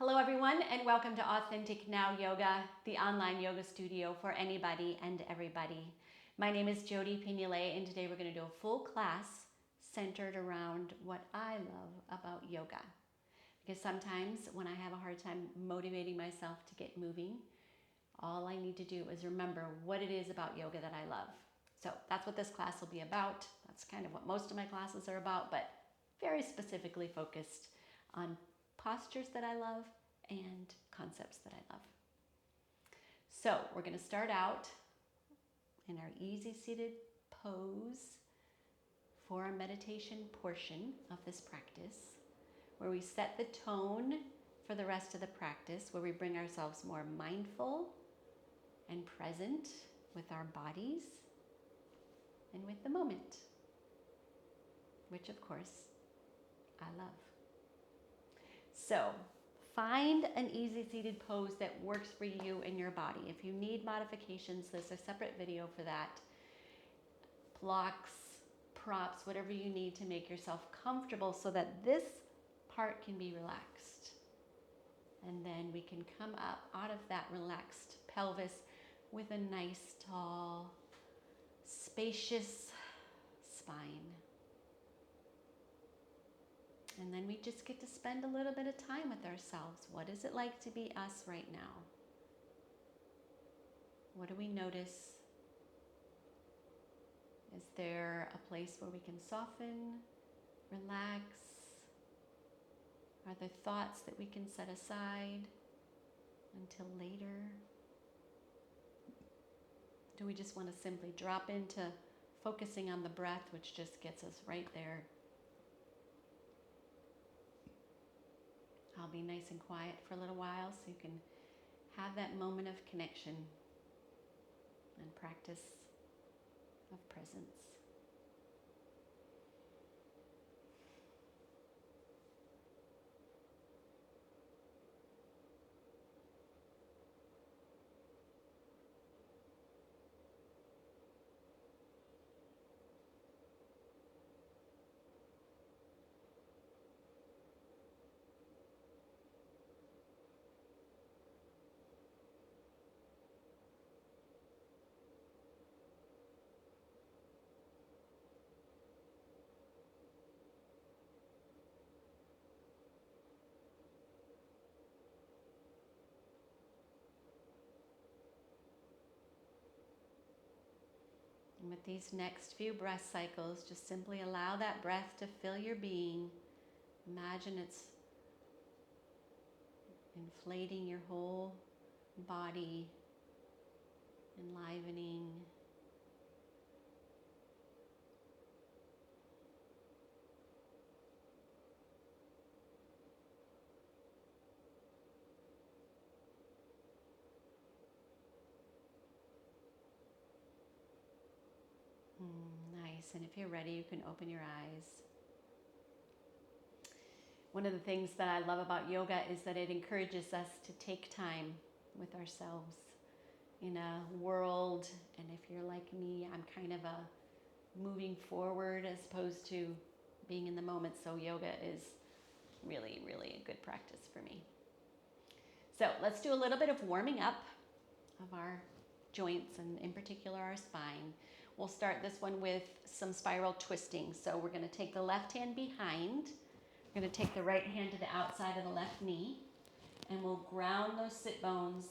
Hello everyone and welcome to Authentic Now Yoga, the online yoga studio for anybody and everybody. My name is Jody Pignole and today we're going to do a full class centered around what I love about yoga. Because sometimes when I have a hard time motivating myself to get moving, all I need to do is remember what it is about yoga that I love. So that's what this class will be about. That's kind of what most of my classes are about, but very specifically focused on postures that I love and concepts that I love. So we're going to start out in our easy seated pose for our meditation portion of this practice, where we set the tone for the rest of the practice, where we bring ourselves more mindful and present with our bodies and with the moment, which of course I love. So find an easy seated pose that works for you and your body. If you need modifications, there's a separate video for that. Blocks, props, whatever you need to make yourself comfortable so that this part can be relaxed. And then we can come up out of that relaxed pelvis with a nice, tall, spacious spine. And then we just get to spend a little bit of time with ourselves. What is it like to be us right now? What do we notice? Is there a place where we can soften, relax? Are there thoughts that we can set aside until later? Do we just want to simply drop into focusing on the breath, which just gets us right there? I'll be nice and quiet for a little while so you can have that moment of connection and practice of presence. And with these next few breath cycles, just simply allow that breath to fill your being. Imagine it's inflating your whole body, enlivening. Nice. And if you're ready, you can open your eyes. One of the things that I love about yoga is that it encourages us to take time with ourselves in a world. And if you're like me, I'm kind of a moving forward as opposed to being in the moment. So yoga is really, really a good practice for me. So let's do a little bit of warming up of our joints and in particular our spine. We'll start this one with some spiral twisting. So we're going to take the left hand behind. We're going to take the right hand to the outside of the left knee, and we'll ground those sit bones,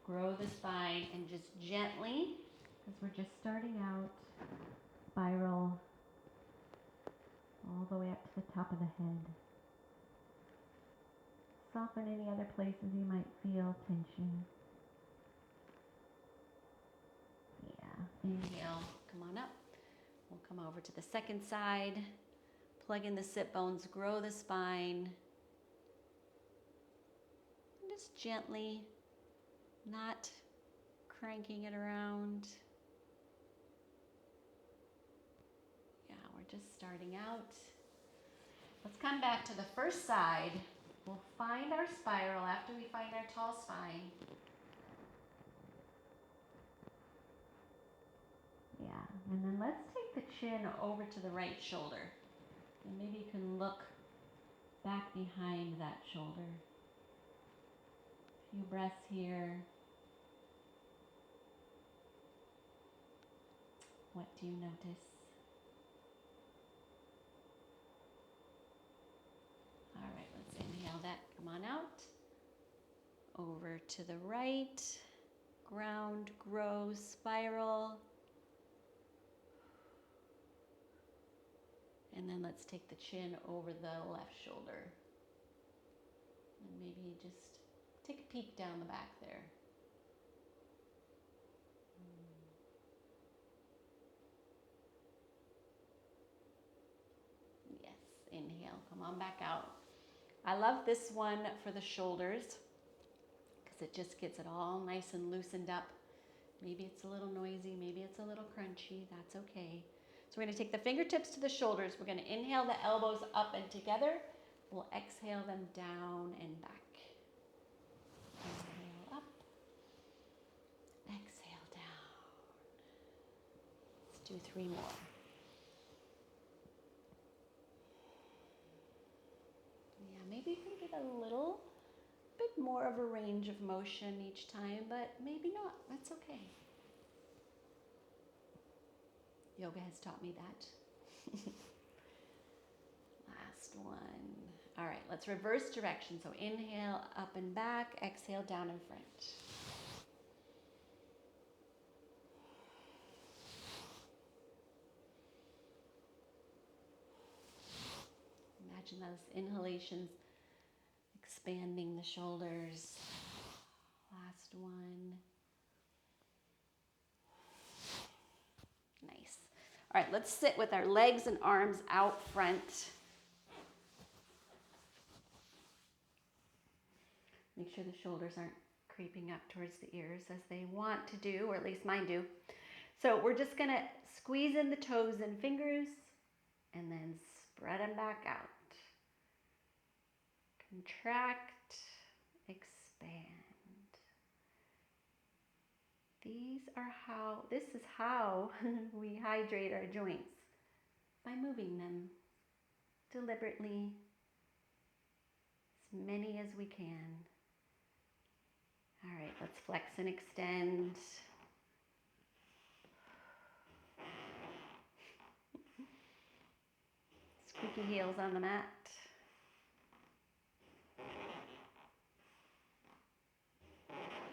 grow the spine, and just gently, because we're just starting out, spiral all the way up to the top of the head. Soften any other places you might feel tension. Inhale, come on up. We'll come over to the second side. Plug in the sit bones, grow the spine. And just gently, not cranking it around. Yeah, we're just starting out. Let's come back to the first side. We'll find our spiral after we find our tall spine. Yeah, and then let's take the chin over to the right shoulder. And maybe you can look back behind that shoulder. few breaths here. What do you notice? All right, let's inhale that. Come on out. Over to the right. Ground, grow, spiral. And then let's take the chin over the left shoulder. And maybe just take a peek down the back there. Yes, inhale, come on back out. I love this one for the shoulders because it just gets it all nice and loosened up. Maybe it's a little noisy, maybe it's a little crunchy, that's okay. So we're going to take the fingertips to the shoulders. We're going to inhale the elbows up and together. We'll exhale them down and back. Inhale up, exhale down. Let's do 3 more. Yeah, maybe you can get a little bit more of a range of motion each time, but maybe not. That's okay. Yoga has taught me that. Last one. All right, let's reverse direction. So inhale up and back, exhale down and front. Imagine those inhalations expanding the shoulders. Last one. Nice. All right, let's sit with our legs and arms out front. Make sure the shoulders aren't creeping up towards the ears as they want to do, or at least mine do. So we're just gonna squeeze in the toes and fingers and then spread them back out. Contract, expand. This is how we hydrate our joints, by moving them deliberately, as many as we can. All right, let's flex and extend. Squeaky heels on the mat.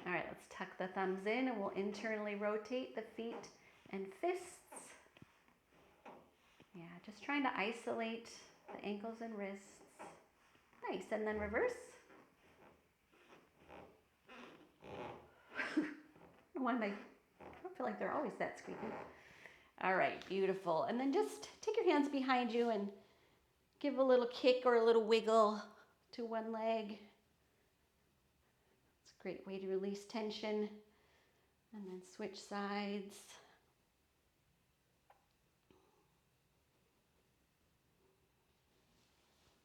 All right, let's tuck the thumbs in and we'll internally rotate the feet and fists. Yeah, just trying to isolate the ankles and wrists. Nice, and then reverse. I don't feel like they're always that squeaky. All right, beautiful. And then just take your hands behind you and give a little kick or a little wiggle to one leg. It's a great way to release tension. And then switch sides.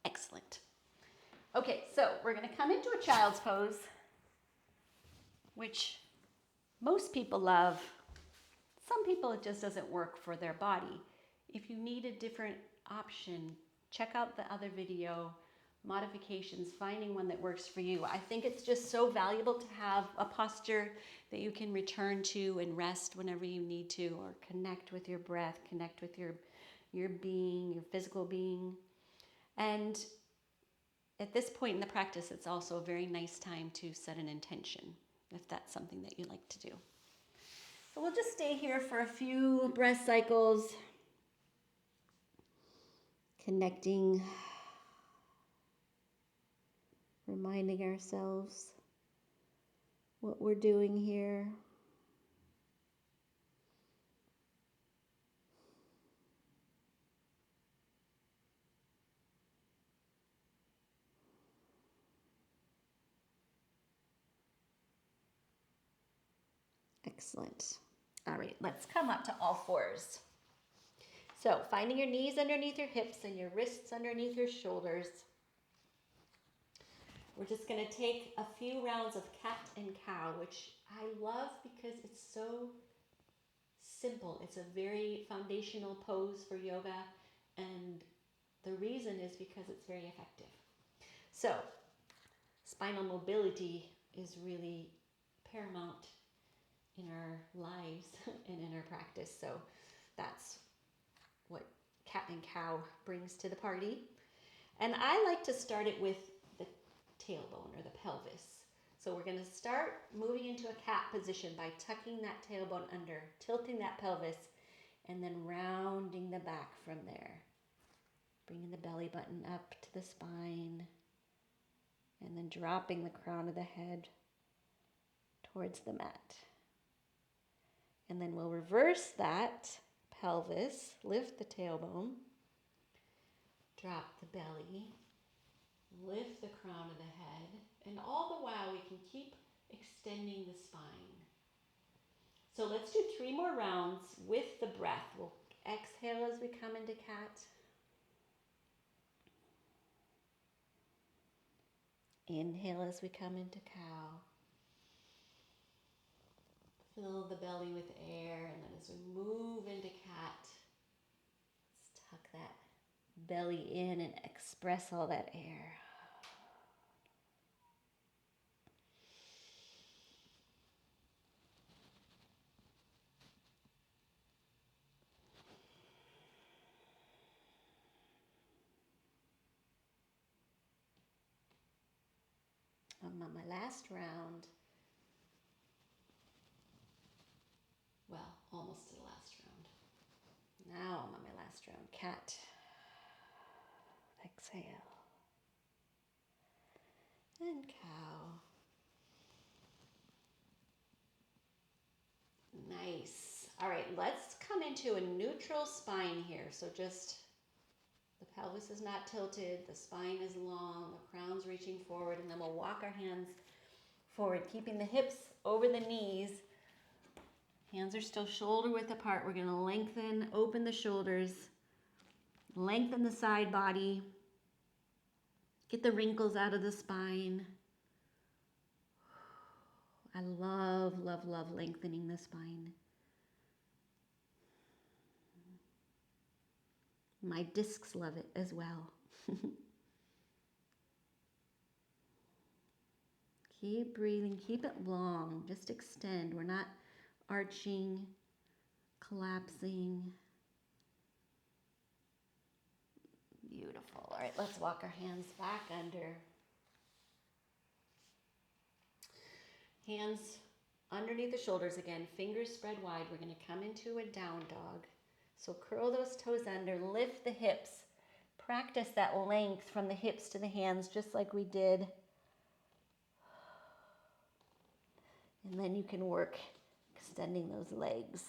Excellent. Okay, so we're going to come into a child's pose, which most people love. Some people it just doesn't work for their body. If you need a different option, check out the other video, modifications, finding one that works for you. I think it's just so valuable to have a posture that you can return to and rest whenever you need to, or connect with your breath, connect with your being, your physical being. And at this point in the practice, it's also a very nice time to set an intention, if that's something that you like to do. So we'll just stay here for a few breath cycles, connecting, reminding ourselves what we're doing here. Excellent. All right, let's come up to all fours. So finding your knees underneath your hips and your wrists underneath your shoulders. We're just going to take a few rounds of cat and cow, which I love because it's so simple. It's a very foundational pose for yoga, and the reason is because it's very effective. So spinal mobility is really paramount in our lives and in our practice. So that's what cat and cow brings to the party. And I like to start it with the tailbone or the pelvis. So we're going to start moving into a cat position by tucking that tailbone under, tilting that pelvis, and then rounding the back from there. Bringing the belly button up to the spine, and then dropping the crown of the head towards the mat. And then we'll reverse that pelvis, lift the tailbone, drop the belly, lift the crown of the head, and all the while we can keep extending the spine. So let's do 3 more rounds with the breath. We'll exhale as we come into cat. Inhale as we come into cow. Fill the belly with air, and then as we move into cat, let's tuck that belly in and express all that air. I'm on my last round. Well, almost to the last round. Now I'm on my last round. Cat. Exhale. And cow. Nice. All right, let's come into a neutral spine here. So just the pelvis is not tilted, the spine is long, the crown's reaching forward, and then we'll walk our hands forward, keeping the hips over the knees. Hands are still shoulder width apart. We're going to lengthen, open the shoulders, lengthen the side body, get the wrinkles out of the spine. I love, love, love lengthening the spine. My discs love it as well. Keep breathing, keep it long, just extend. We're not arching, collapsing. Beautiful. All right, let's walk our hands back under. Hands underneath the shoulders again, fingers spread wide. We're going to come into a down dog. So curl those toes under, lift the hips. Practice that length from the hips to the hands just like we did. And then you can work extending those legs.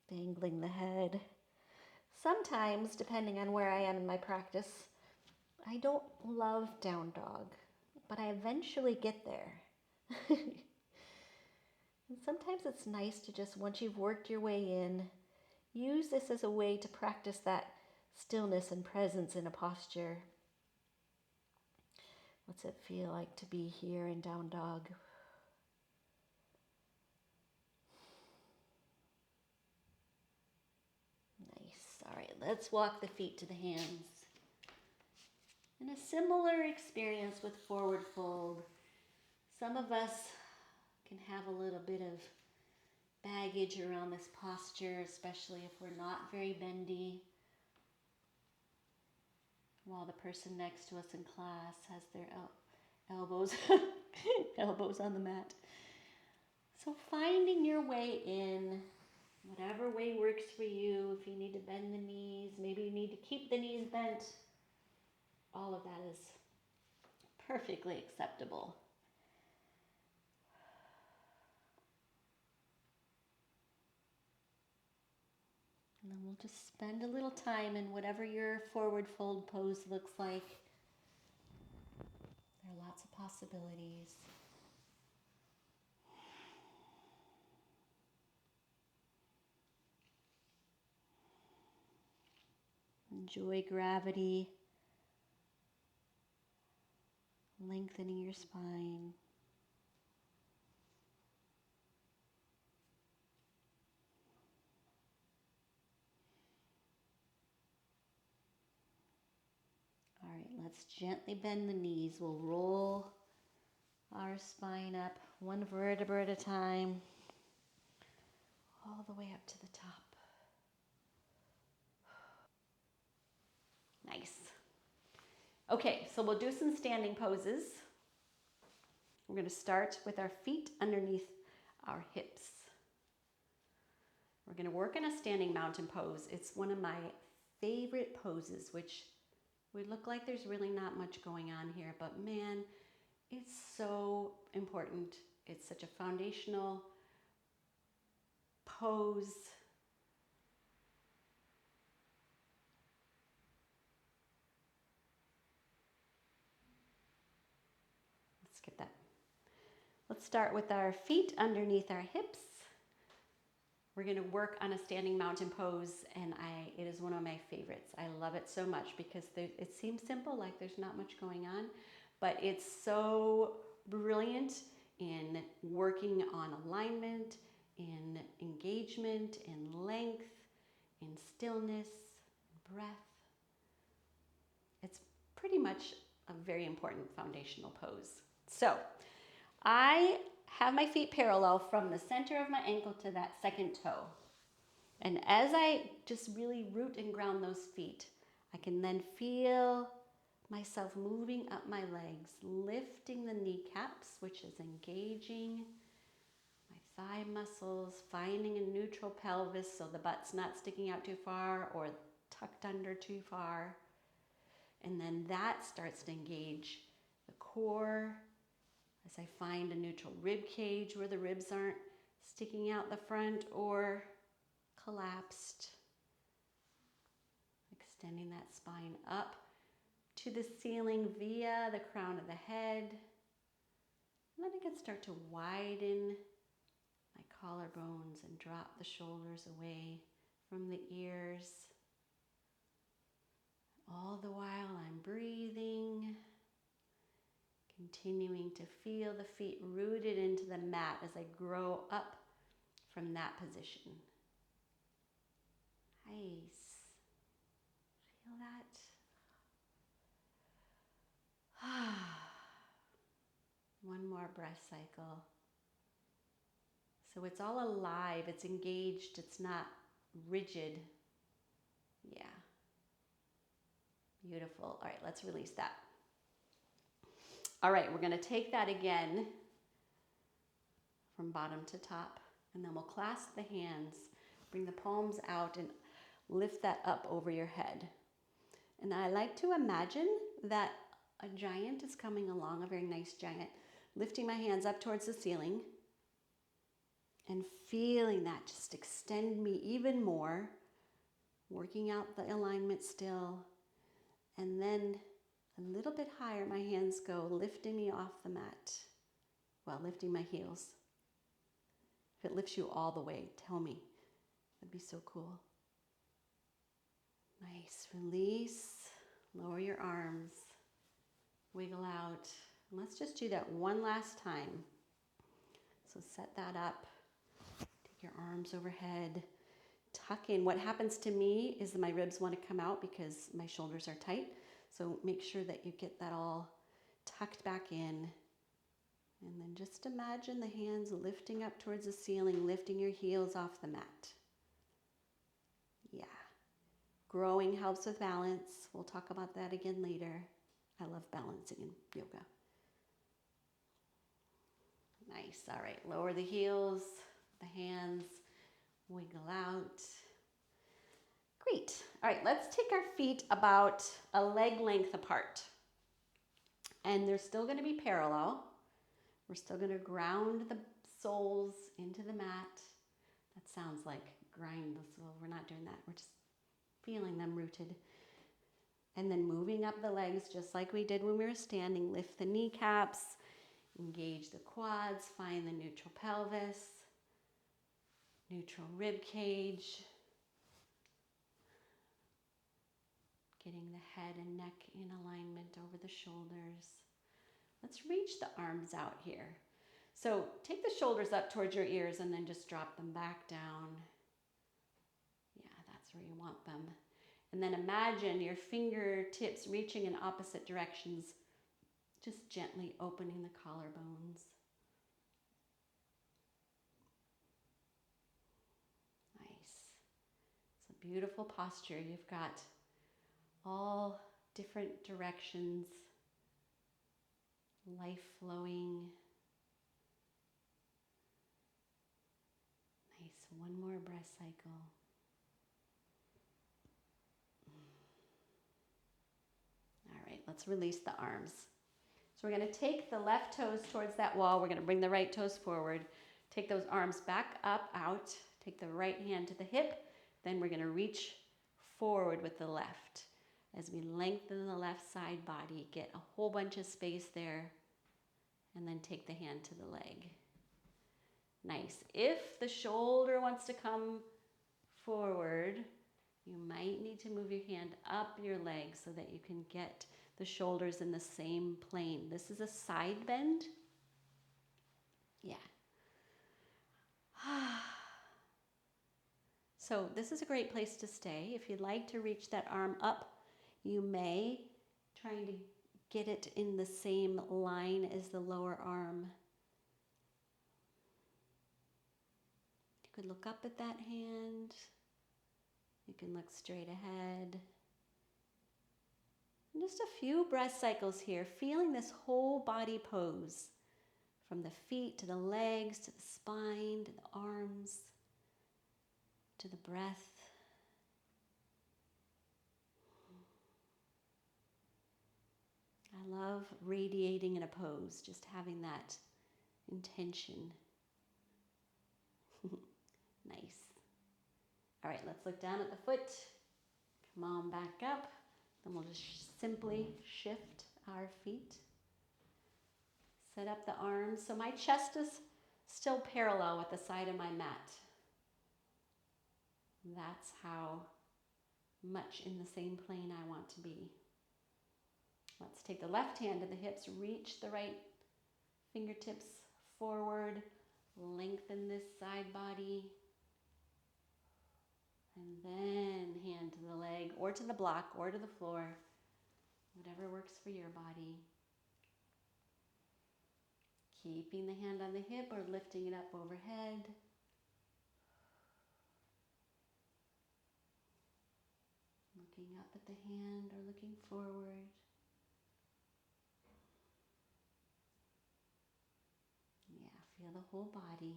Dangling the head. Sometimes, depending on where I am in my practice, I don't love down dog, but I eventually get there. And sometimes it's nice to just, once you've worked your way in, use this as a way to practice that stillness and presence in a posture. What's it feel like to be here in down dog? Nice. All right, let's walk the feet to the hands. And a similar experience with forward fold. Some of us can have a little bit of baggage around this posture, especially if we're not very bendy, while the person next to us in class has their elbows elbows on the mat. So finding your way in, whatever way works for you. If you need to bend the knees, maybe you need to keep the knees bent, all of that is perfectly acceptable. And then we'll just spend a little time in whatever your forward fold pose looks like. There are lots of possibilities. Enjoy gravity, lengthening your spine. All right, let's gently bend the knees. We'll roll our spine up one vertebra at a time, all the way up to the top. Nice. Okay, so we'll do some standing poses. We're going to start with our feet underneath our hips. We're going to work in a standing mountain pose. It's one of my favorite poses, which would look like there's really not much going on here, but man, it's so important. It's such a foundational pose. Let's get that. Let's start with our feet underneath our hips. We're going to work on a standing mountain pose, and it is one of my favorites. I love it so much because it seems simple, like there's not much going on, but it's so brilliant in working on alignment, in engagement, in length, in stillness, breath. It's pretty much a very important foundational pose. So I have my feet parallel from the center of my ankle to that second toe. And as I just really root and ground those feet, I can then feel myself moving up my legs, lifting the kneecaps, which is engaging my thigh muscles, finding a neutral pelvis so the butt's not sticking out too far or tucked under too far. And then that starts to engage the core as I find a neutral rib cage where the ribs aren't sticking out the front or collapsed. Extending that spine up to the ceiling via the crown of the head. And then I can start to widen my collarbones and drop the shoulders away from the ears. All the while I'm breathing, continuing to feel the feet rooted into the mat as I grow up from that position. Nice. Feel that? One more breath cycle. So it's all alive, it's engaged, it's not rigid. Yeah. Beautiful. All right, let's release that. All right, we're going to take that again from bottom to top, and then we'll clasp the hands, bring the palms out, and lift that up over your head. And I like to imagine that a giant is coming along, a very nice giant, lifting my hands up towards the ceiling and feeling that just extend me even more, working out the alignment still. And then a little bit higher, my hands go, lifting me off the mat. Well, lifting my heels. If it lifts you all the way, tell me. That'd be so cool. Nice. Release. Lower your arms. Wiggle out. And let's just do that one last time. So set that up. Take your arms overhead. Tuck in. What happens to me is that my ribs want to come out because my shoulders are tight. So make sure that you get that all tucked back in. And then just imagine the hands lifting up towards the ceiling, lifting your heels off the mat. Yeah. Growing helps with balance. We'll talk about that again later. I love balancing in yoga. Nice. All right. Lower the heels, the hands, wiggle out. Great. All right, let's take our feet about a leg length apart. And they're still going to be parallel. We're still going to ground the soles into the mat. That sounds like grind the sole. We're not doing that. We're just feeling them rooted. And then moving up the legs just like we did when we were standing. Lift the kneecaps, engage the quads, find the neutral pelvis, neutral rib cage. Getting the head and neck in alignment over the shoulders. Let's reach the arms out here. So take the shoulders up towards your ears and then just drop them back down. Yeah, that's where you want them. And then imagine your fingertips reaching in opposite directions, just gently opening the collarbones. Nice. It's a beautiful posture. You've got all different directions, life flowing. Nice. One more breath cycle. All right, let's release the arms. So we're going to take the left toes towards that wall. We're going to bring the right toes forward. Take those arms back up, out. Take the right hand to the hip. Then we're going to reach forward with the left. As we lengthen the left side body, get a whole bunch of space there. And then take the hand to the leg. Nice. If the shoulder wants to come forward, you might need to move your hand up your leg so that you can get the shoulders in the same plane. This is a side bend. Yeah. So this is a great place to stay. If you'd like to reach that arm up, you may, trying to get it in the same line as the lower arm. You could look up at that hand. You can look straight ahead. And just a few breath cycles here, feeling this whole body pose, from the feet to the legs, to the spine, to the arms, to the breath. I love radiating in a pose, just having that intention. Nice. All right, let's look down at the foot. Come on back up. Then we'll just simply shift our feet. Set up the arms. So my chest is still parallel with the side of my mat. That's how much in the same plane I want to be. Let's take the left hand to the hips, reach the right fingertips forward, lengthen this side body, and then hand to the leg or to the block or to the floor, whatever works for your body. Keeping the hand on the hip or lifting it up overhead. Looking up at the hand or looking forward. Yeah, feel the whole body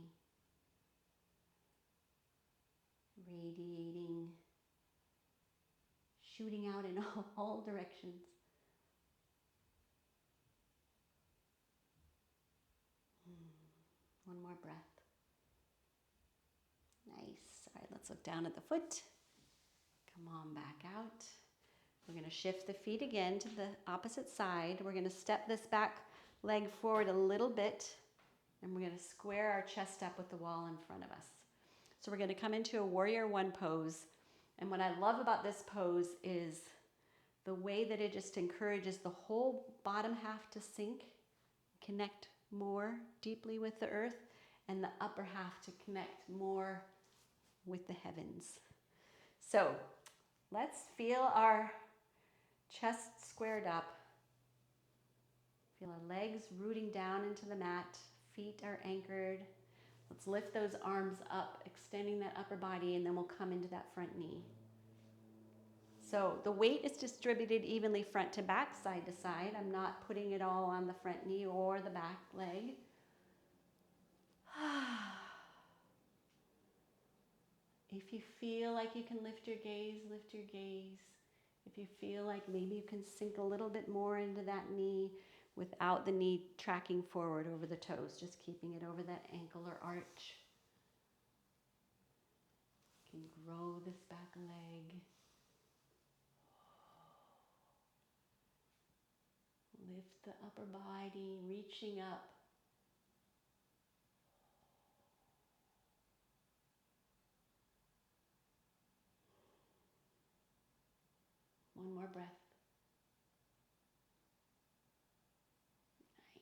radiating, shooting out in all directions. One more breath. Nice. All right, let's look down at the foot. Come on back out. We're going to shift the feet again to the opposite side. We're going to step this back leg forward a little bit, and we're going to square our chest up with the wall in front of us. So we're going to come into a warrior one pose. And what I love about this pose is the way that it just encourages the whole bottom half to sink, connect more deeply with the earth, and the upper half to connect more with the heavens. So let's feel our chest squared up. Feel our legs rooting down into the mat. Feet are anchored. Let's lift those arms up, extending that upper body, and then we'll come into that front knee. So the weight is distributed evenly front to back, side to side. I'm not putting it all on the front knee or the back leg. If you feel like you can lift your gaze, lift your gaze. If you feel like maybe you can sink a little bit more into that knee without the knee tracking forward over the toes, just keeping it over that ankle or arch. You can grow this back leg. Lift the upper body, reaching up. One more breath.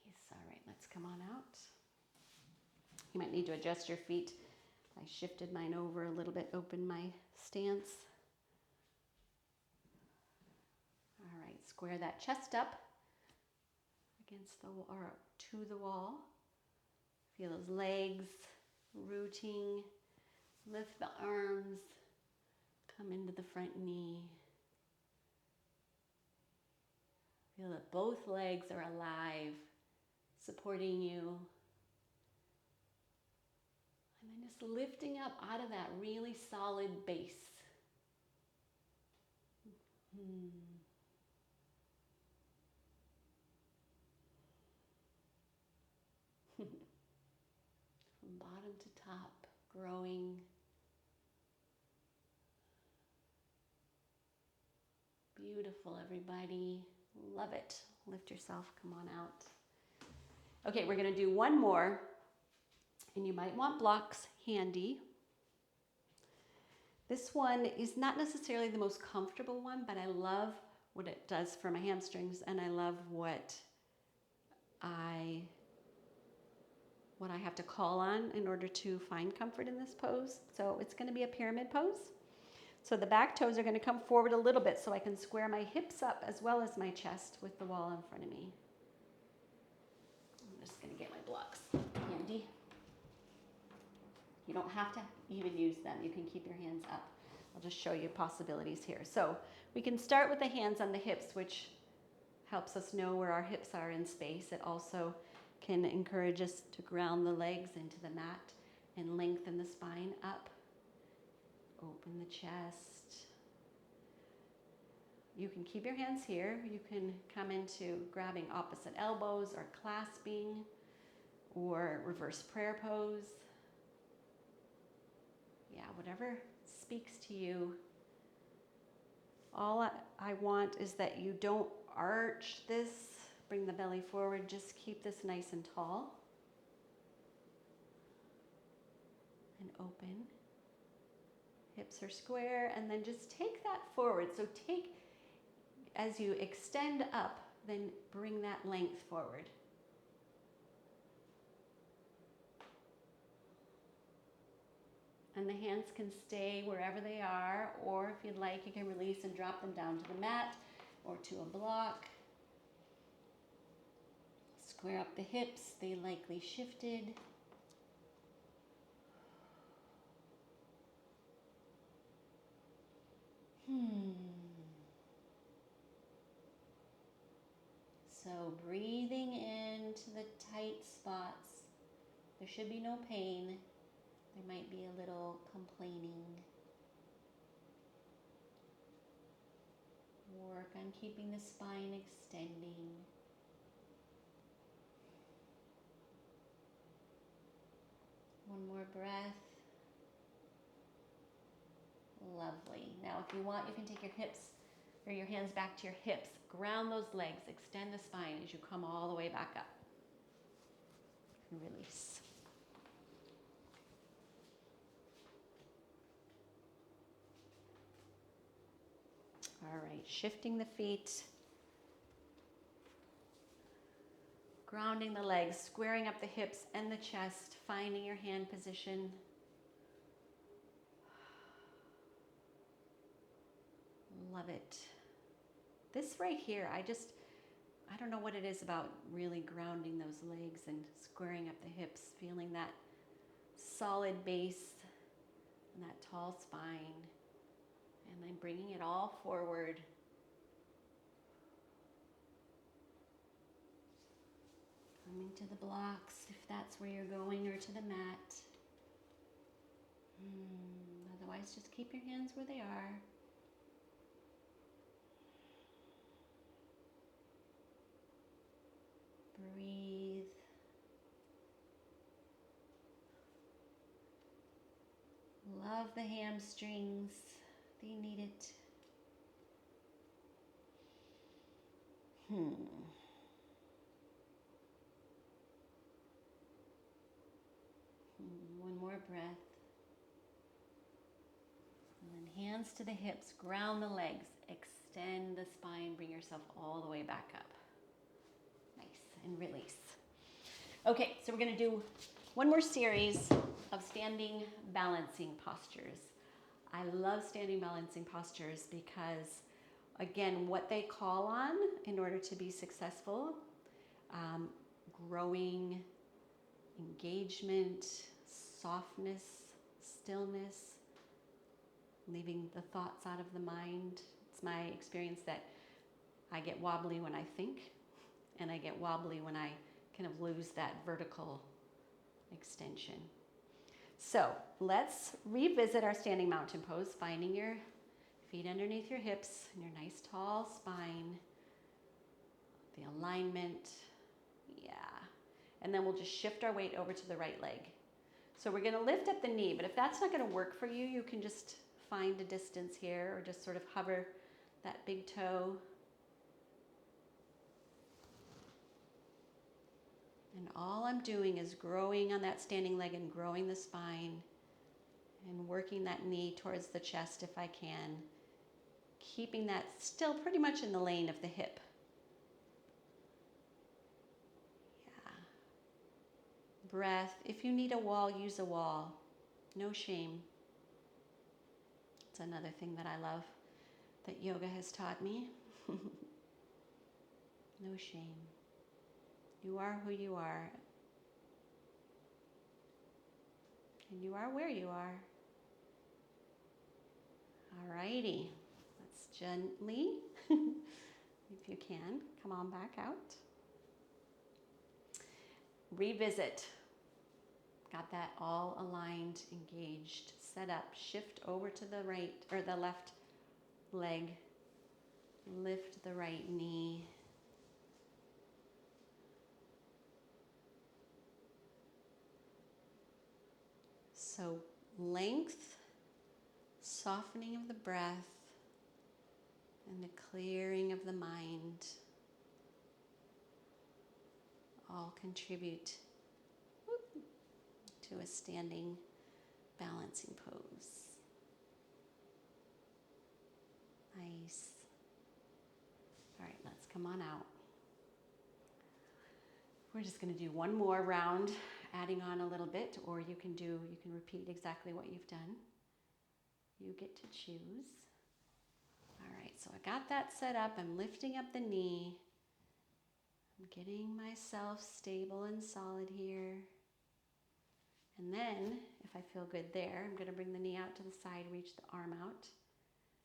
Nice. All right, let's come on out. You might need to adjust your feet. I shifted mine over a little bit, opened my stance. Square that chest up against the or to the wall. Feel those legs rooting. Lift the arms. Come into the front knee. Feel that both legs are alive, supporting you. And then just lifting up out of that really solid base. From bottom to top, growing. Beautiful, everybody. Love it. Lift yourself, come on out. Okay, we're gonna do one more, and you might want blocks handy. This one is not necessarily the most comfortable one, but I love what it does for my hamstrings, and I love what I have to call on in order to find comfort in this pose. So it's gonna be a pyramid pose. So the back toes are gonna come forward a little bit so I can square my hips up as well as my chest with the wall in front of me. I'm just gonna get my blocks handy. You don't have to even use them. You can keep your hands up. I'll just show you possibilities here. So we can start with the hands on the hips, which helps us know where our hips are in space. It also can encourage us to ground the legs into the mat and lengthen the spine up. Open the chest. You can keep your hands here. You can come into grabbing opposite elbows or clasping or reverse prayer pose. Yeah, whatever speaks to you. All I want is that you don't arch this, bring the belly forward, just keep this nice and tall. And open. Hips are square, and then just take that forward. So take, as you extend up, then bring that length forward. And the hands can stay wherever they are, or if you'd like, you can release and drop them down to the mat or to a block. Square up the hips, they likely shifted. So breathing into the tight spots. There should be no pain. There might be a little complaining. Work on keeping the spine extending. One more breath. Lovely. Now if you want, you can take your hips or your hands back to your hips. Ground those legs. Extend the spine as you come all the way back up. And release. All right, shifting the feet. Grounding the legs, squaring up the hips and the chest, finding your hand position. Love it. This right here, I don't know what it is about really grounding those legs and squaring up the hips, feeling that solid base and that tall spine, and then bringing it all forward. Coming to the blocks, if that's where you're going, or to the mat. Otherwise, just keep your hands where they are. Breathe. Love the hamstrings. They need it. One more breath. And then hands to the hips, ground the legs, extend the spine, bring yourself all the way back up. Nice, and release. Okay, so we're gonna do one more series of standing balancing postures. I love standing balancing postures because, again, what they call on in order to be successful. Growing engagement, softness, stillness, leaving the thoughts out of the mind. It's my experience that I get wobbly when I think, and I get wobbly when I kind of lose that vertical extension. So let's revisit our standing mountain pose, finding your feet underneath your hips and your nice tall spine, the alignment, yeah. And then we'll just shift our weight over to the right leg. So we're gonna lift up the knee, but if that's not gonna work for you, you can just find a distance here or just sort of hover that big toe. And all I'm doing is growing on that standing leg and growing the spine and working that knee towards the chest if I can, keeping that still pretty much in the lane of the hip. Yeah. Breath. If you need a wall, use a wall. No shame. It's another thing that I love that yoga has taught me. No shame. You are who you are. And you are where you are. Alrighty. Let's gently, if you can, come on back out. Revisit. Got that all aligned, engaged, set up. Shift over to the right, or the left leg. Lift the right knee. So length, softening of the breath, and the clearing of the mind all contribute to a standing balancing pose. Nice. All right, let's come on out. We're just going to do one more round, adding on a little bit, or you can repeat exactly what you've done. You get to choose. All right, so I got that set up. I'm lifting up the knee. I'm getting myself stable and solid here. And then, if I feel good there, I'm going to bring the knee out to the side, reach the arm out.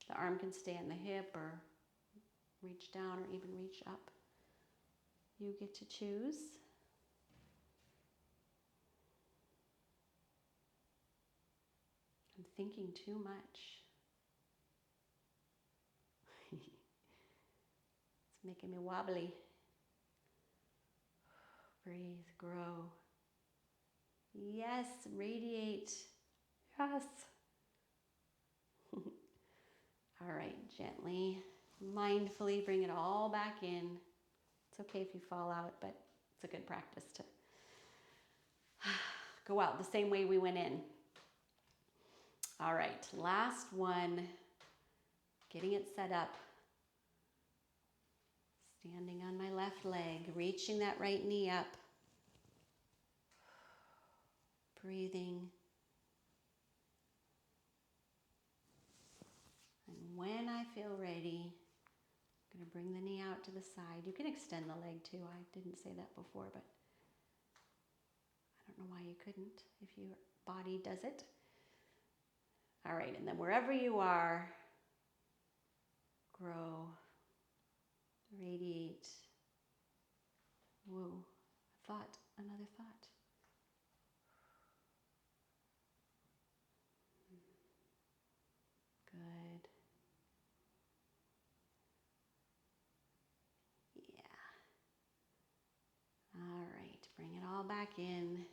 The arm can stay on the hip or reach down or even reach up. You get to choose. I'm thinking too much. It's making me wobbly. Breathe, grow. Yes, radiate. Yes. All right, gently, mindfully bring it all back in. It's okay if you fall out, but it's a good practice to go out the same way we went in. All right, last one. Getting it set up. Standing on my left leg, reaching that right knee up. Breathing. And when I feel ready, I'm going to bring the knee out to the side. You can extend the leg too. I didn't say that before, but I don't know why you couldn't if your body does it. All right, and then wherever you are, grow, radiate. Whoa, thought, another thought. Good. Yeah. All right, bring it all back in.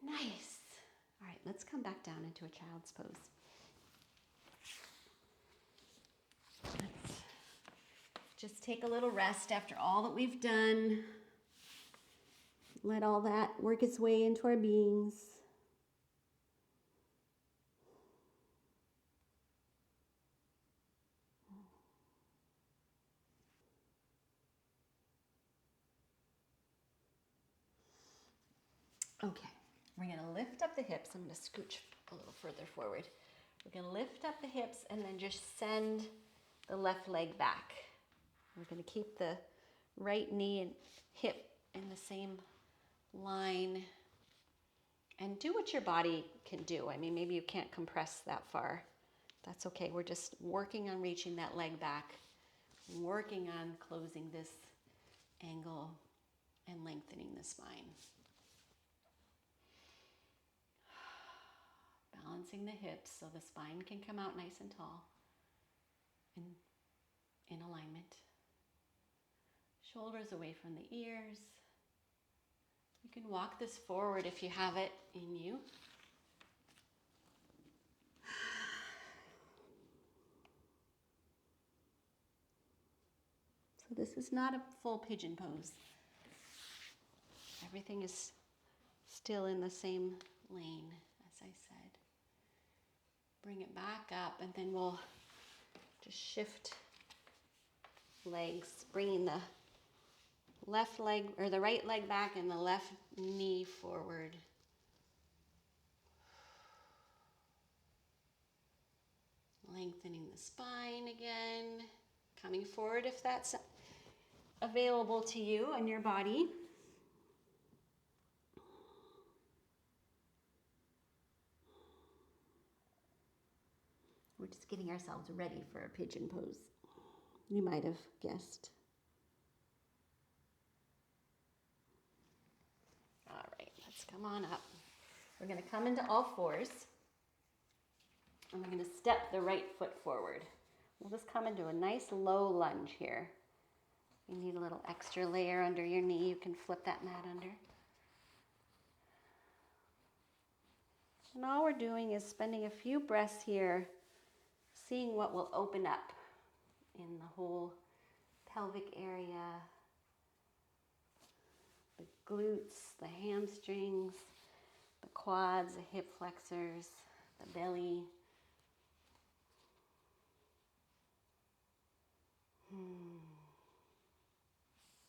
Nice. All right, let's come back down into a child's pose. Let's just take a little rest after all that we've done. Let all that work its way into our beings. Okay, we're going to lift up the hips. I'm going to scooch a little further forward. We're going to lift up the hips and then just send the left leg back. We're going to keep the right knee and hip in the same line. And do what your body can do. I mean, maybe you can't compress that far. That's okay. We're just working on reaching that leg back, working on closing this angle and lengthening the spine. Balancing the hips so the spine can come out nice and tall and in alignment. Shoulders away from the ears. You can walk this forward if you have it in you. So this is not a full pigeon pose. Everything is still in the same lane, as I said. Bring it back up, and then we'll just shift legs, bringing the left leg or the right leg back and the left knee forward. Lengthening the spine again, coming forward if that's available to you and your body. We're just getting ourselves ready for a pigeon pose. You might have guessed. All right, let's come on up. We're going to come into all fours, and we're going to step the right foot forward. We'll just come into a nice low lunge here. You need a little extra layer under your knee. You can flip that mat under. And all we're doing is spending a few breaths here, seeing what will open up in the whole pelvic area, the glutes, the hamstrings, the quads, the hip flexors, the belly.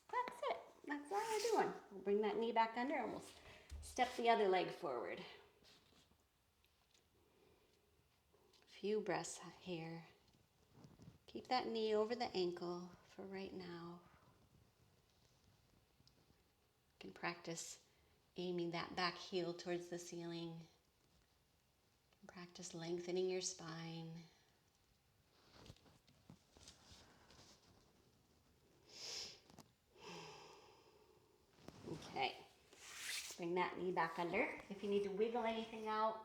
That's it. That's all we're doing. We'll bring that knee back under and we'll step the other leg forward. Few breaths here. Keep that knee over the ankle for right now. You can practice aiming that back heel towards the ceiling. You can practice lengthening your spine. Okay, bring that knee back under. If you need to wiggle anything out,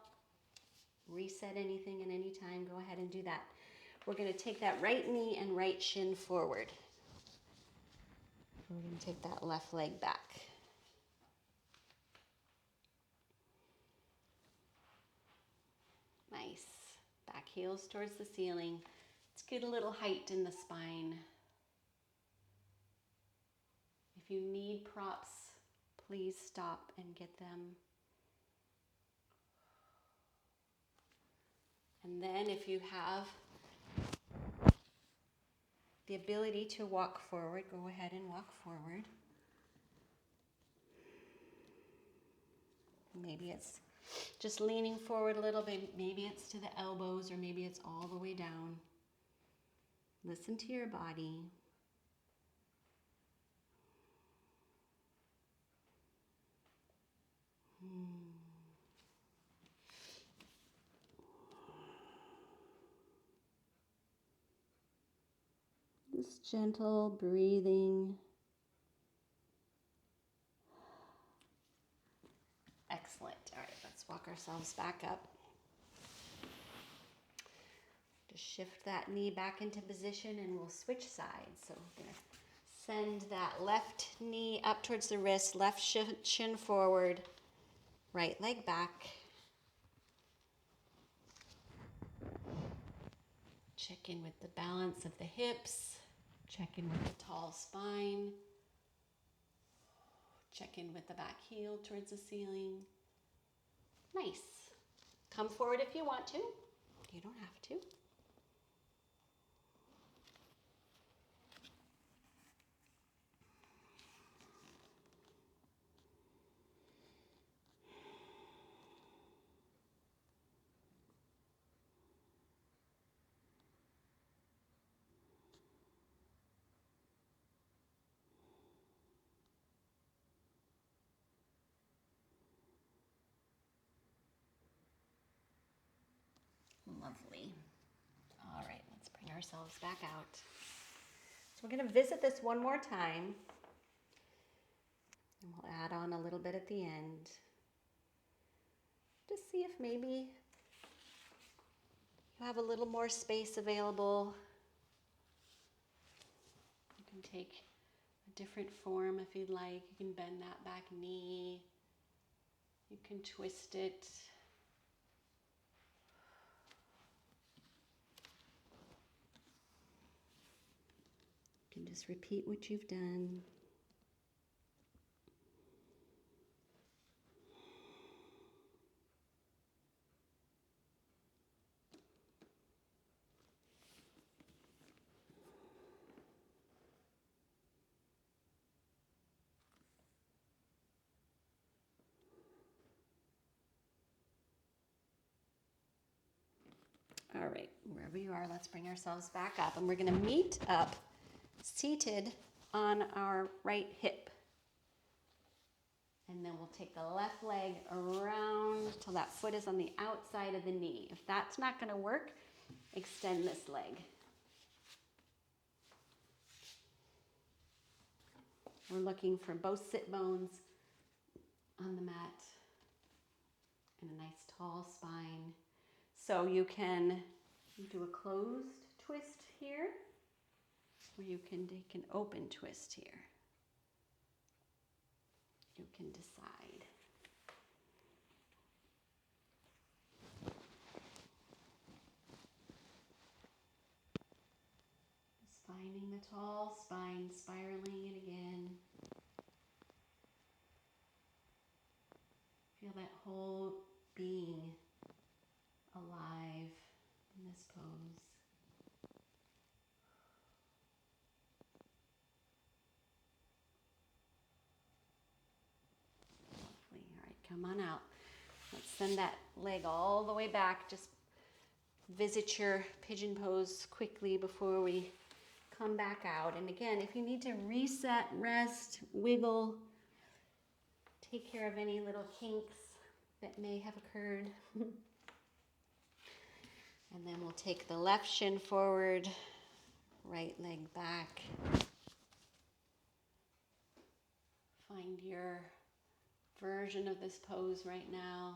reset anything at any time, go ahead and do that. We're going to take that right knee and right shin forward. We're going to take that left leg back. Nice. Back heels towards the ceiling. Let's get a little height in the spine. If you need props, please stop and get them. And then if you have the ability to walk forward, go ahead and walk forward. Maybe it's just leaning forward a little bit. Maybe it's to the elbows, or maybe it's all the way down. Listen to your body. This gentle breathing. Excellent. All right, let's walk ourselves back up. Just shift that knee back into position and we'll switch sides. So we're going to send that left knee up towards the wrist, left shin forward, right leg back. Check in with the balance of the hips. Check in with the tall spine. Check in with the back heel towards the ceiling. Nice. Come forward if you want to. You don't have to. ourselves back out. So we're going to visit this one more time. And we'll add on a little bit at the end. Just see if maybe you have a little more space available. You can take a different form if you'd like. You can bend that back knee. You can twist it. You can just repeat what you've done. All right, wherever you are, let's bring ourselves back up, and we're going to meet up seated on our right hip. And then we'll take the left leg around till that foot is on the outside of the knee. If that's not going to work, extend this leg. We're looking for both sit bones on the mat and a nice tall spine. So you can do a closed twist here, or you can take an open twist here. You can decide. Just finding the tall spine, spiraling it again. Feel that whole being alive in this pose. Lovely. All right, come on out. Let's send that leg all the way back. Just visit your pigeon pose quickly before we come back out. And again, if you need to reset, rest, wiggle, take care of any little kinks that may have occurred. And then we'll take the left shin forward, right leg back. Find your version of this pose right now.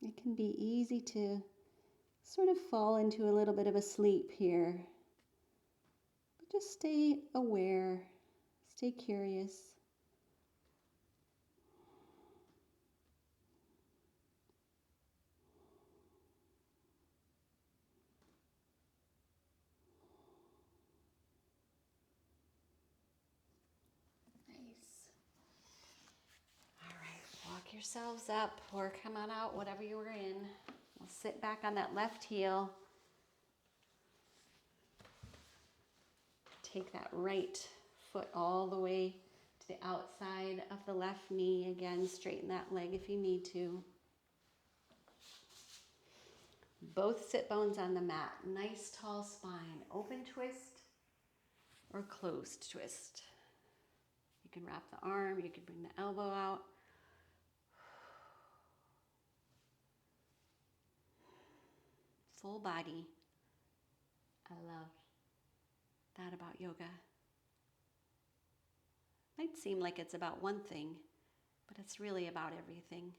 It can be easy to sort of fall into a little bit of a sleep here. But just stay aware, stay curious. Nice. All right, walk yourselves up or come on out, whatever you were in. We'll sit back on that left heel. Take that right foot all the way to the outside of the left knee. Again, straighten that leg if you need to. Both sit bones on the mat. Nice tall spine. Open twist or closed twist. You can wrap the arm. You can bring the elbow out. Full body. I love that about yoga. Might seem like it's about one thing, but it's really about everything.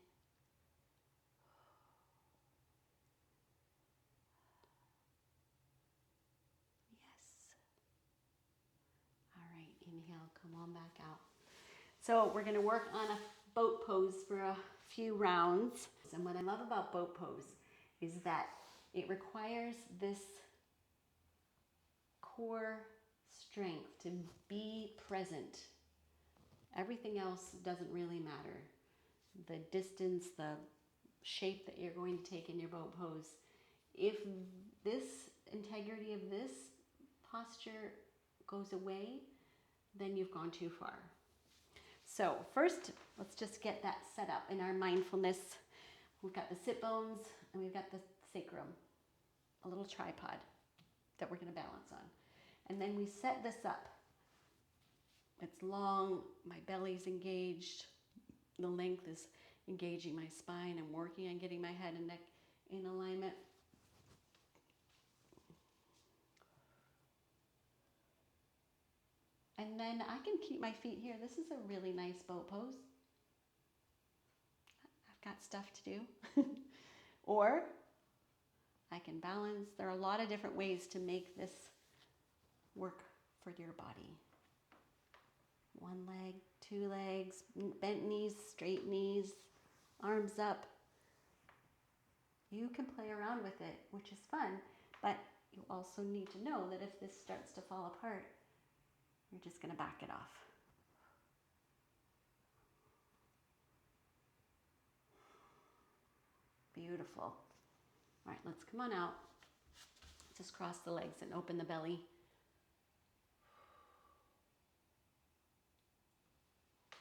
Yes. All right, inhale, come on back out. So we're going to work on a boat pose for a few rounds. And what I love about boat pose is that it requires this core strength to be present. Everything else doesn't really matter. The distance, the shape that you're going to take in your boat pose. If this integrity of this posture goes away, then you've gone too far. So first, let's just get that set up in our mindfulness. We've got the sit bones and we've got the sacrum, a little tripod. that we're going to balance on. And then we set this up. It's long, my belly's engaged, the length is engaging my spine. I'm working on getting my head and neck in alignment. And then I can keep my feet here. This is a really nice boat pose. I've got stuff to do. Or I can balance. There are a lot of different ways to make this work for your body. One leg, two legs, bent knees, straight knees, arms up. You can play around with it, which is fun, but you also need to know that if this starts to fall apart, you're just going to back it off. Beautiful. All right, let's come on out. Just cross the legs and open the belly.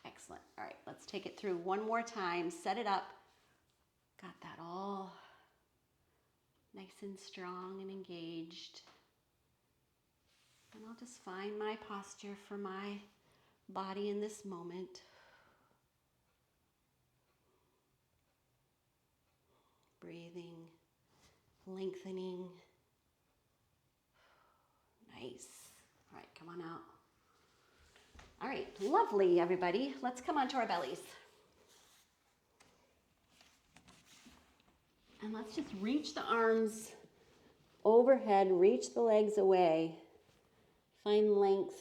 Excellent. All right, let's take it through one more time. Set it up. Got that all nice and strong and engaged. And I'll just find my posture for my body in this moment. Breathing, lengthening. Nice. All right, come on out. All right, lovely, everybody. Let's come onto our bellies. And let's just reach the arms overhead, reach the legs away. Find length.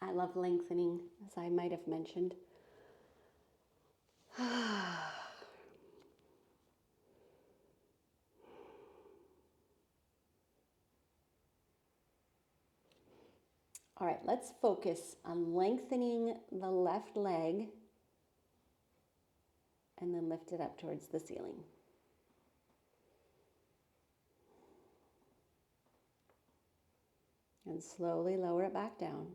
I love lengthening, as I might have mentioned. All right, let's focus on lengthening the left leg and then lift it up towards the ceiling. And slowly lower it back down.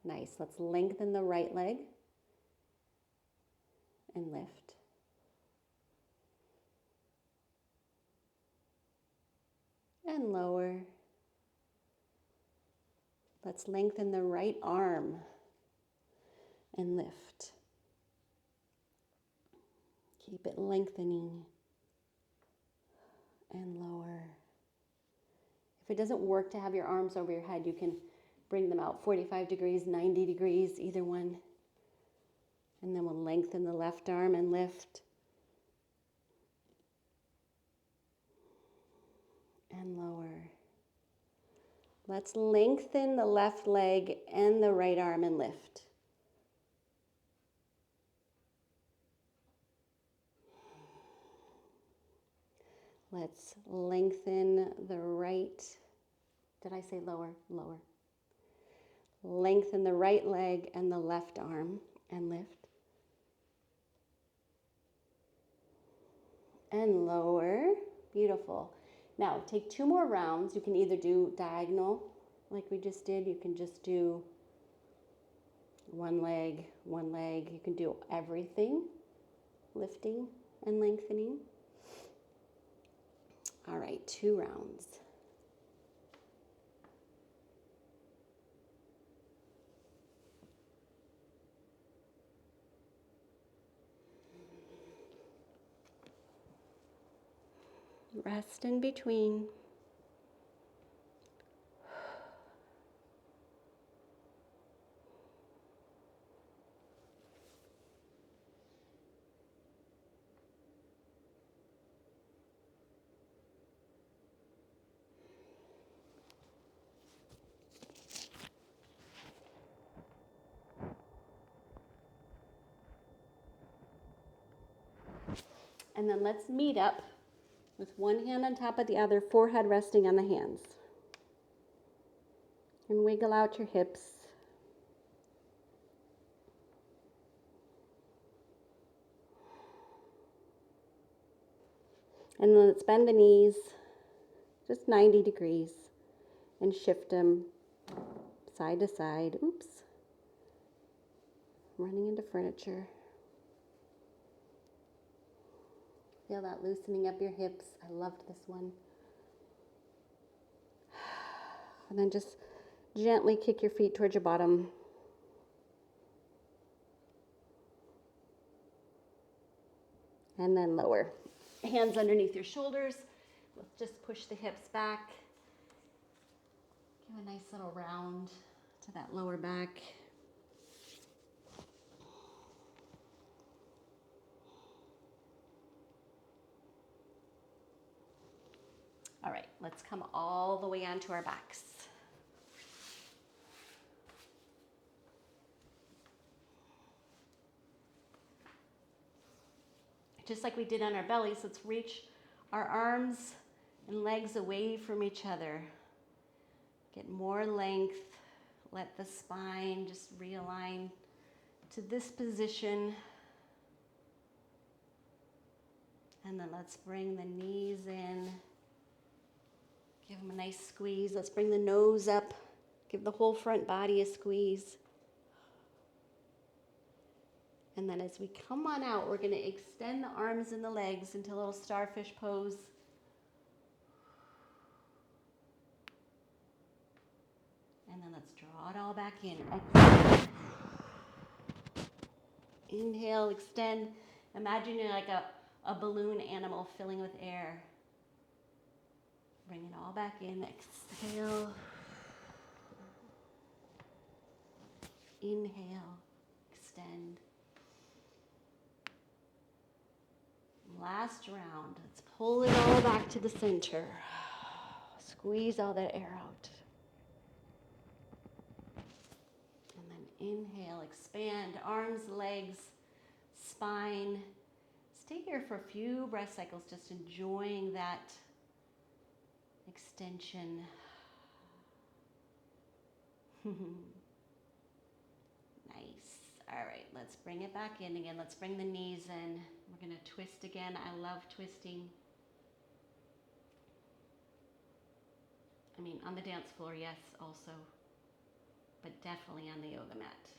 Nice. Let's lengthen the right leg and lift. And lower. Let's lengthen the right arm and lift. Keep it lengthening and lower. If it doesn't work to have your arms over your head, you can bring them out 45 degrees, 90 degrees, either one. And then we'll lengthen the left arm and lift. And lower. Let's lengthen the left leg and the right arm and lift. Let's lengthen the right, did I say lower? Lower. Lengthen the right leg and the left arm and lift. And lower. Beautiful. Now take 2 more rounds. You can either do diagonal like we just did. You can just do one leg. You can do everything, lifting and lengthening. All right, 2 rounds. Rest in between. And then let's meet up with one hand on top of the other, forehead resting on the hands. And wiggle out your hips. And then let's bend the knees just 90 degrees and shift them side to side. Oops. Running into furniture. Feel that loosening up your hips. I loved this one. And then just gently kick your feet towards your bottom. And then lower. Hands underneath your shoulders. Let's just push the hips back. Give a nice little round to that lower back. All right, let's come all the way onto our backs. Just like we did on our bellies, let's reach our arms and legs away from each other. Get more length. Let the spine just realign to this position. And then let's bring the knees in. Give them a nice squeeze. Let's bring the nose up. Give the whole front body a squeeze. And then as we come on out, we're going to extend the arms and the legs into a little starfish pose. And then let's draw it all back in. Inhale, extend. Imagine you're like a balloon animal filling with air. Bring it all back in. Exhale. Inhale. Extend. Last round. Let's pull it all back to the center. Squeeze all that air out. And then inhale, expand, arms, legs, spine. Stay here for a few breath cycles, just enjoying that extension. Nice. All right, let's bring it back in again. Let's bring the knees in. We're going to twist again. I love twisting. I mean, on the dance floor, yes, also. But definitely on the yoga mat.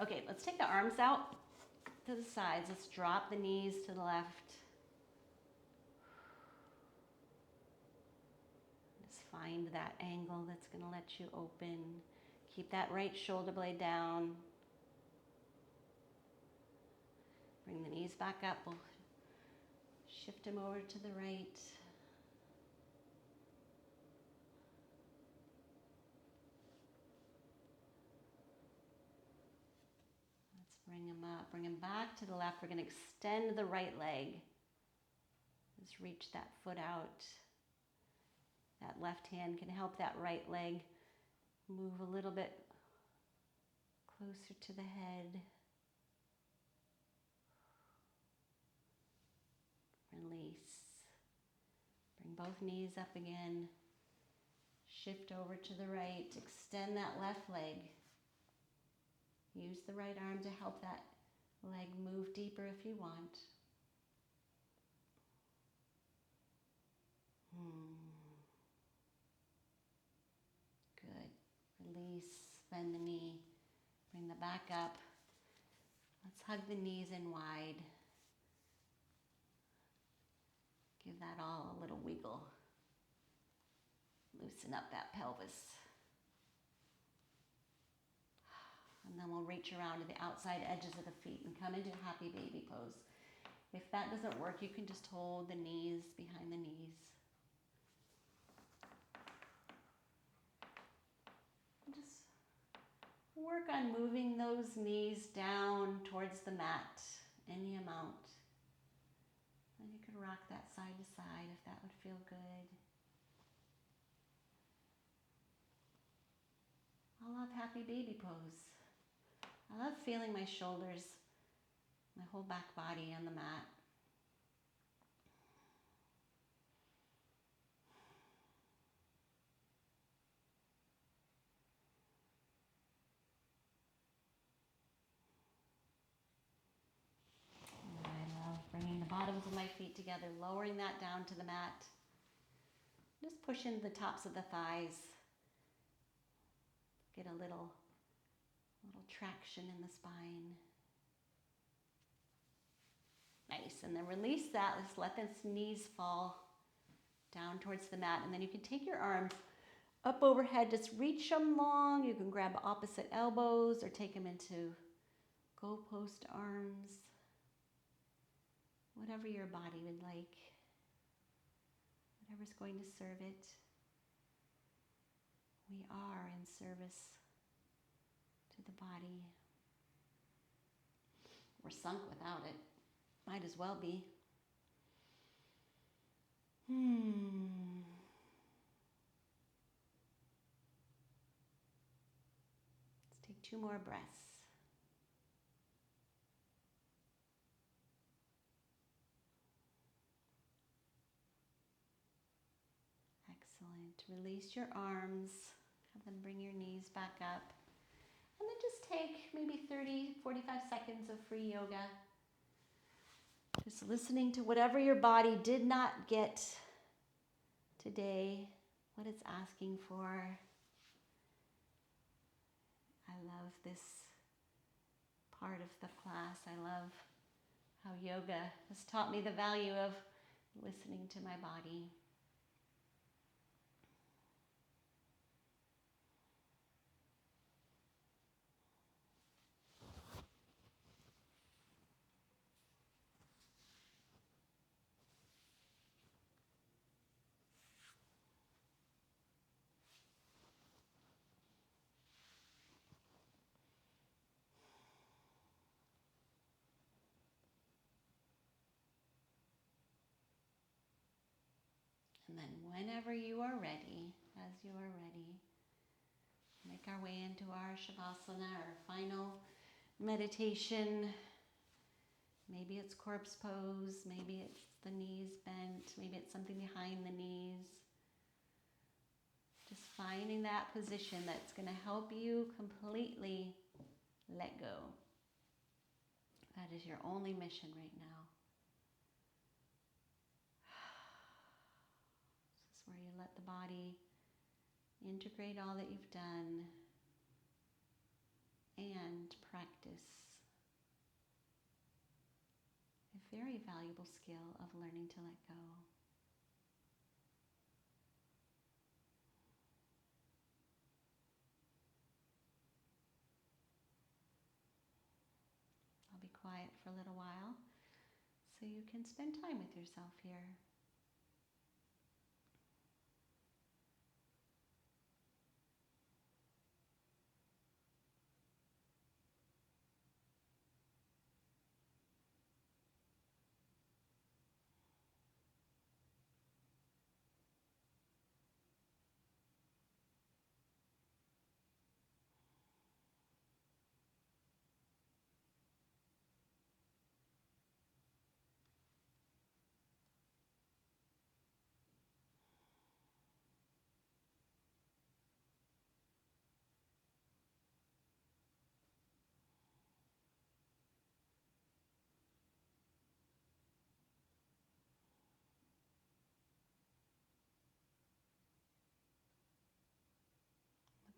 Okay, let's take the arms out to the sides. Let's drop the knees to the left. Just find that angle that's going to let you open. Keep that right shoulder blade down. Bring the knees back up. We'll shift them over to the right. Let's bring them up. Bring them back to the left. We're going to extend the right leg. Just reach that foot out. That left hand can help that right leg move a little bit closer to the head. Release. Bring both knees up again. Shift over to the right. Extend that left leg. Use the right arm to help that leg move deeper if you want. Good. Release. Bend the knee. Bring the back up. Let's hug the knees in wide. Give that all a little wiggle. Loosen up that pelvis. And then we'll reach around to the outside edges of the feet and come into happy baby pose. If that doesn't work, you can just hold the knees behind the knees. And just work on moving those knees down towards the mat, any amount. And you can rock that side to side if that would feel good. I love happy baby pose. I love feeling my shoulders, my whole back body on the mat. I love bringing the bottoms of my feet together, lowering that down to the mat. Just push into the tops of the thighs. Get a little traction in the spine. Nice. And then release that. Let's let the knees fall down towards the mat. And then you can take your arms up overhead. Just reach them long. You can grab opposite elbows or take them into goalpost arms. Whatever your body would like. Whatever's going to serve it. We are in service to the body. We're sunk without it. Might as well be. Let's take 2 more breaths. Excellent. Release your arms. Have them bring your knees back up. And then just take maybe 30, 45 seconds of free yoga. Just listening to whatever your body did not get today, what it's asking for. I love this part of the class. I love how yoga has taught me the value of listening to my body. And then whenever you are ready, as you are ready, make our way into our Shavasana, our final meditation. Maybe it's corpse pose, maybe it's the knees bent, maybe it's something behind the knees. Just finding that position that's going to help you completely let go. That is your only mission right now. This is where you let the body integrate all that you've done and practice a very valuable skill of learning to let go. I'll be quiet for a little while so you can spend time with yourself here.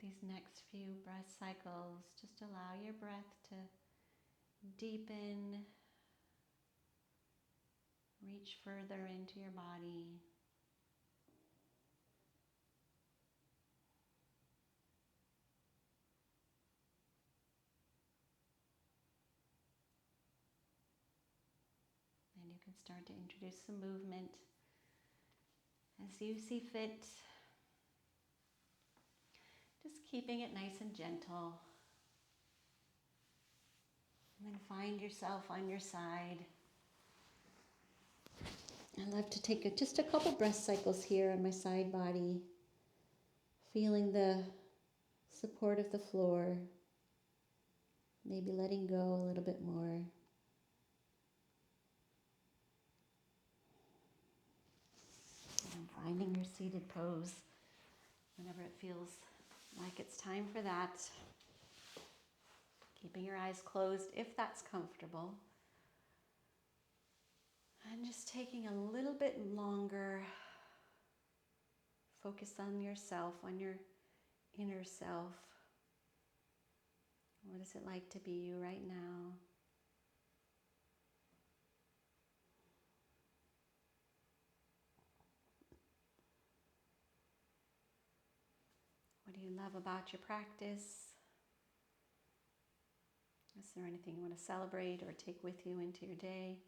These next few breath cycles, just allow your breath to deepen, reach further into your body. And you can start to introduce some movement as you see fit. Just keeping it nice and gentle. And then find yourself on your side. I love to take just a couple breath cycles here on my side body. Feeling the support of the floor. Maybe letting go a little bit more. And finding your seated pose whenever it feels like it's time for that. Keeping your eyes closed if that's comfortable. And just taking a little bit longer. Focus on yourself, on your inner self. What is it like to be you right now? you love about your practice? Is there anything you want to celebrate or take with you into your day?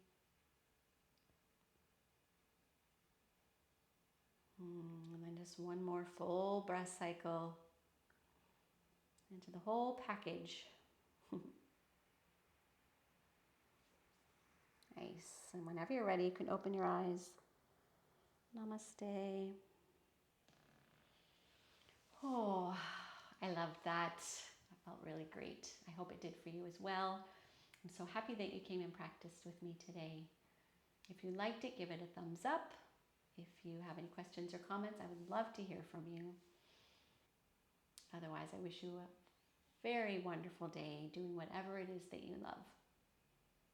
And then just one more full breath cycle into the whole package. Nice. And whenever you're ready, you can open your eyes. Namaste. Oh, I loved that. That felt really great. I hope it did for you as well. I'm so happy that you came and practiced with me today. If you liked it, give it a thumbs up. If you have any questions or comments, I would love to hear from you. Otherwise, I wish you a very wonderful day doing whatever it is that you love.